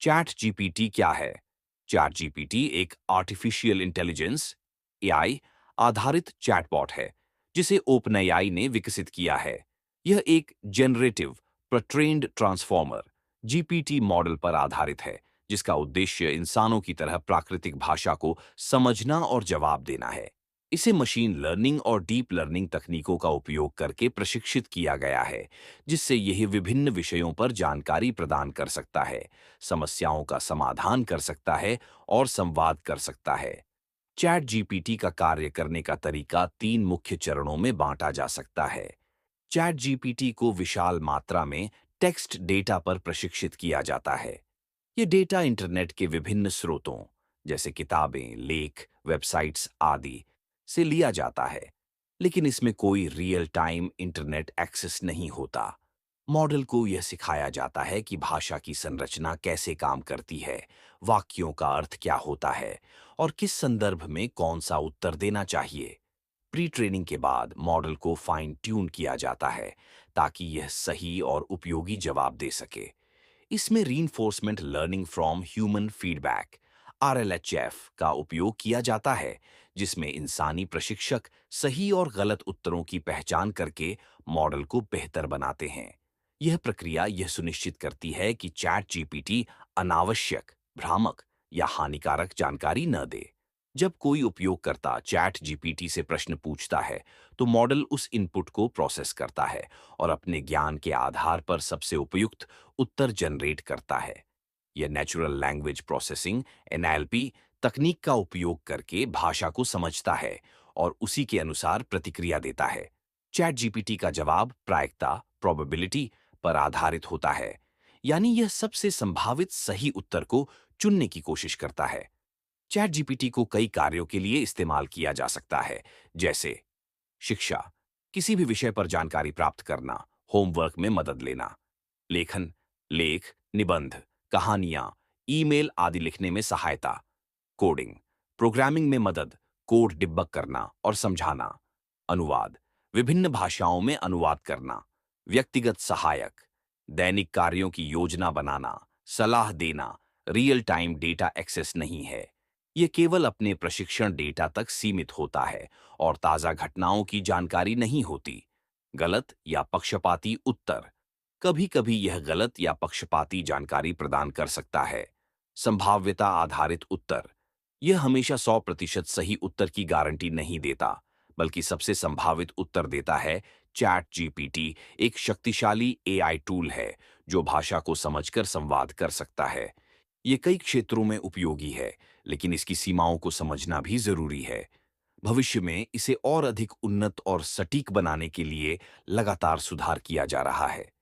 Chat GPT क्या है? Chat GPT एक आर्टिफिशियल इंटेलिजेंस एआई आधारित चैटबॉट है जिसे ओपन एआई ने विकसित किया है। यह एक जनरेटिव प्रट्रेन्ड ट्रांसफॉर्मर जीपीटी मॉडल पर आधारित है जिसका उद्देश्य इंसानों की तरह प्राकृतिक भाषा को समझना और जवाब देना है। इसे मशीन लर्निंग और डीप लर्निंग तकनीकों का उपयोग करके प्रशिक्षित किया गया है, जिससे यह विभिन्न विषयों पर जानकारी प्रदान कर सकता है, समस्याओं का समाधान कर सकता है और संवाद कर सकता है। चैट जीपीटी का कार्य करने का तरीका 3 मुख्य चरणों में बांटा जा सकता है। चैट जीपीटी को विशाल मात्रा में टेक्स्ट डेटा पर प्रशिक्षित किया जाता है। ये डेटा इंटरनेट के विभिन्न स्रोतों, जैसे किताबें, लेख, वेबसाइट्स आदि, से लिया जाता है, लेकिन इसमें कोई रियल टाइम इंटरनेट एक्सेस नहीं होता। मॉडल को यह सिखाया जाता है कि भाषा की संरचना कैसे काम करती है, वाक्यों का अर्थ क्या होता है और किस संदर्भ में कौन सा उत्तर देना चाहिए। प्री ट्रेनिंग के बाद मॉडल को फाइन ट्यून किया जाता है ताकि यह सही और उपयोगी जवाब दे सके। इसमें reinforcement learning from human feedback RLHF का उपयोग किया जाता है, जिसमें इंसानी प्रशिक्षक सही और गलत उत्तरों की पहचान करके मॉडल को बेहतर बनाते हैं। यह प्रक्रिया यह सुनिश्चित करती है कि चैट जीपीटी अनावश्यक, भ्रामक या हानिकारक जानकारी न दे। जब कोई उपयोगकर्ता चैट जीपीटी से प्रश्न पूछता है, तो मॉडल उस इनपुट को प्रोसेस करता है और अपने ज्ञान के आधार पर सबसे उपयुक्त उत्तर जनरेट करता है। यह नेचुरल लैंग्वेज प्रोसेसिंग एनएलपी तकनीक का उपयोग करके भाषा को समझता है और उसी के अनुसार प्रतिक्रिया देता है। चैट जीपीटी का जवाब प्रायिकता प्रोबेबिलिटी पर आधारित होता है, यानी यह सबसे संभावित सही उत्तर को चुनने की कोशिश करता है। चैट जीपीटी को कई कार्यों के लिए इस्तेमाल किया जा सकता है, जैसे शिक्षा, किसी भी विषय पर जानकारी प्राप्त करना, होमवर्क में मदद लेना, लेखन, लेख, निबंध, कहानियां, ईमेल आदि लिखने में सहायता, कोडिंग, प्रोग्रामिंग में मदद, कोड डिबग करना और समझाना, अनुवाद, विभिन्न भाषाओं में अनुवाद करना, व्यक्तिगत सहायक, दैनिक कार्यों की योजना बनाना, सलाह देना, रियल टाइम डेटा एक्सेस नहीं है। ये केवल अपने प्रशिक्षण डेटा तक सीमित होता है और ताज़ा घटनाओं की जानकारी नहीं होती। गलत या पक्षपाती उत्तर, कभी-कभी यह गलत या पक्षपाती जानकारी प्रदान कर सकता है। संभाव्यता आधारित उत्तर, यह हमेशा 100% सही उत्तर की गारंटी नहीं देता, बल्कि सबसे संभावित उत्तर देता है। चैट जीपीटी एक शक्तिशाली एआई टूल है जो भाषा को समझकर संवाद कर सकता है। ये कई क्षेत्रों में उपयोगी है, लेकिन इसकी सीमाओं को समझना भी जरूरी है। भविष्य में इसे और अधिक उन्नत और सटीक बनाने के लिए लगातार सुधार किया जा रहा है।